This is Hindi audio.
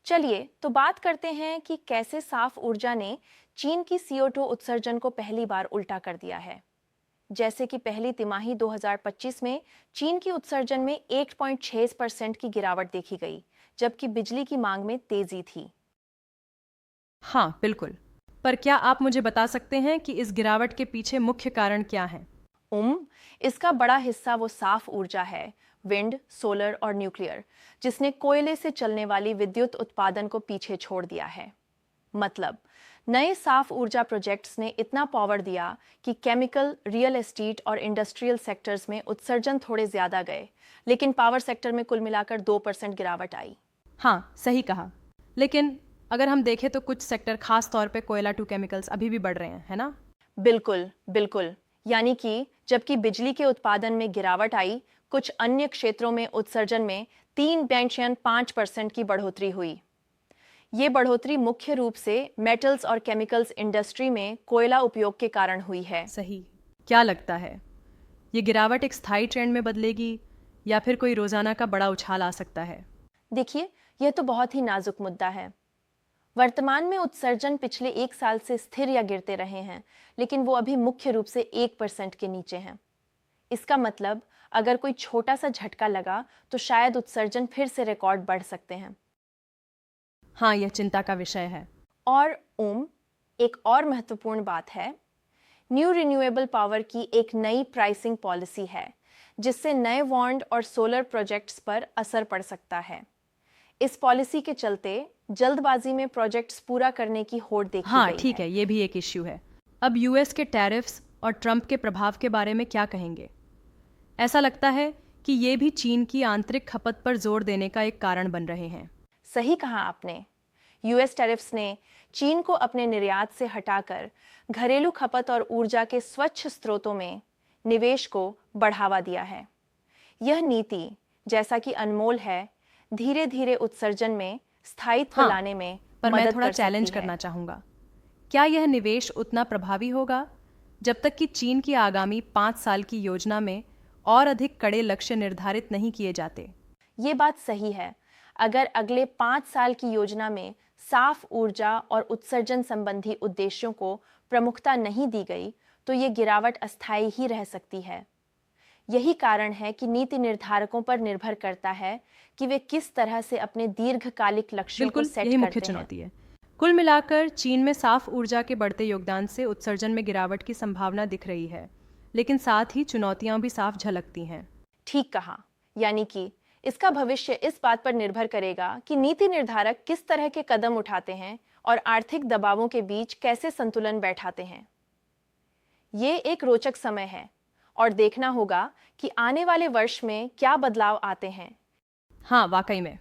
चलिए तो बात करते हैं कि कैसे साफ ऊर्जा ने चीन की CO2 उत्सर्जन को पहली बार उल्टा कर दिया है। जैसे कि पहली तिमाही 2025 में चीन की उत्सर्जन में 8.6% की गिरावट देखी गई, जबकि बिजली की मांग में तेजी थी। हाँ, बिल्कुल। पर क्या आप मुझे बता सकते हैं कि इस गिरावट के पीछे मुख्य कारण क्या हैं? इसका बड़ा हिस्सा वो साफ ऊर्जा है, विंड, सोलर और न्यूक्लियर, जिसने कोयले से चलने वाली विद्युत उत्पादन को पीछे छोड़ दिया है। मतलब, नए साफ ऊर्जा प्रोजेक्ट्स ने इतना पावर दिया कि केमिकल, रियल एस्टेट और इंडस्ट्रियल सेक्टर्स में उत्सर्जन थोड़े ज्यादा गए, लेकिन पावर सेक्टर में कुल मिलाकर 2% गिरावट आई। हाँ, सही कहा। लेकिन अगर हम देखें तो कुछ सेक्टर, खास तौर पे कोयला टू केमिकल्स, अभी भी बढ़ रहे हैं, है ना? बिल्कुल बिल्कुल। यानी कि जबकि बिजली के उत्पादन में गिरावट आई, कुछ अन्य क्षेत्रों में उत्सर्जन में 3.5% की बढ़ोतरी हुई। ये बढ़ोतरी मुख्य रूप से मेटल्स और केमिकल्स इंडस्ट्री में कोयला उपयोग के कारण हुई है। सही। क्या लगता है, ये गिरावट एक स्थायी ट्रेंड में बदलेगी या फिर कोई रोजाना का बड़ा उछाल आ सकता है? देखिए, यह तो बहुत ही नाजुक मुद्दा है। वर्तमान में उत्सर्जन पिछले 1 साल से स्थिर या गिरते रहे हैं, लेकिन वो अभी मुख्य रूप से 1% के नीचे हैं। इसका मतलब, अगर कोई छोटा सा झटका लगा तो शायद उत्सर्जन फिर से रिकॉर्ड बढ़ सकते हैं। हाँ, यह चिंता का विषय है। और एक और महत्वपूर्ण बात है, न्यू रिन्यूएबल पावर की एक नई प्राइसिंग पॉलिसी है, जिससे नए वांड और सोलर प्रोजेक्ट्स पर असर पड़ सकता है। इस पॉलिसी के चलते जल्दबाजी में प्रोजेक्ट्स पूरा करने की होड़ देखी हाँ, गई ठीक है। है, ये भी एक इश्यू है। अब यूएस के टैरिफ्स और ट्रंप के प्रभाव के बारे में क्या कहेंगे? ऐसा लगता है कि ये भी चीन की आंतरिक खपत पर जोर देने का एक कारण बन रहे हैं। सही कहा आपने। यूएस टैरिफ्स ने चीन को अपने निर्यात से हटाकर घरेलू खपत और ऊर्जा के स्वच्छ स्रोतों में निवेश को बढ़ावा दिया है। यह नीति, जैसा कि अनमोल है, धीरे धीरे उत्सर्जन में स्थायित्व हाँ, लाने में पर मैं मदद थोड़ा कर सकती चैलेंज है। करना चाहूँगा। क्या यह निवेश उतना प्रभावी होगा जब तक कि चीन की आगामी 5 साल की योजना में और अधिक कड़े लक्ष्य निर्धारित नहीं किए जाते? ये बात सही है। अगर अगले 5 साल की योजना में साफ ऊर्जा और उत्सर्जन संबंधी उद्देश्यों को प्रमुखता नहीं दी गई, तो ये गिरावट अस्थायी ही रह सकती है। यही कारण है कि नीति निर्धारकों पर निर्भर करता है कि वे किस तरह से अपने दीर्घकालिक लक्ष्यों को बिल्कुल, सेट यही मुख्य करते हैं। चुनौती है। कुल मिलाकर चीन में साफ ऊर्जा के बढ़ते योगदान से उत्सर्जन में गिरावट की संभावना दिख रही है, लेकिन साथ ही चुनौतियां भी साफ झलकती हैं। ठीक कहा। यानी कि इसका भविष्य इस बात पर निर्भर करेगा कि नीति निर्धारक किस तरह के कदम उठाते हैं और आर्थिक दबावों के बीच कैसे संतुलन बैठाते हैं। ये एक रोचक समय है और देखना होगा कि आने वाले वर्ष में क्या बदलाव आते हैं। हाँ, वाकई में।